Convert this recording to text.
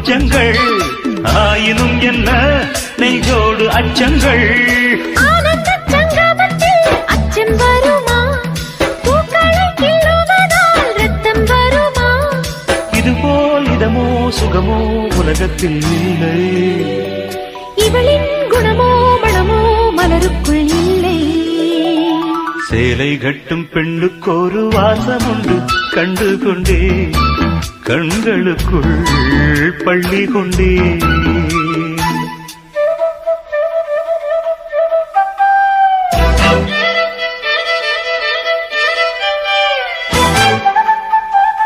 கொஞ்சங்கள் ஆயினும் என்ன நெஞ்சோடு அச்சங்கள் ஆனந்த சங்கமத்தில் அச்சம் வருமா பூக்களை கிள்ளுவதால் ரத்தம் வருமா இதுபோல் இதமோ சுகமோ உலகத்தில் இல்லை இவளின் குணமோ மனமோ மலருக்குள் இல்லை சேலை கட்டும் பெண்ணுக்கொரு வாசம் உண்டு கண்டு கொண்டே கண்களுக்குள் பள்ளி கொண்டே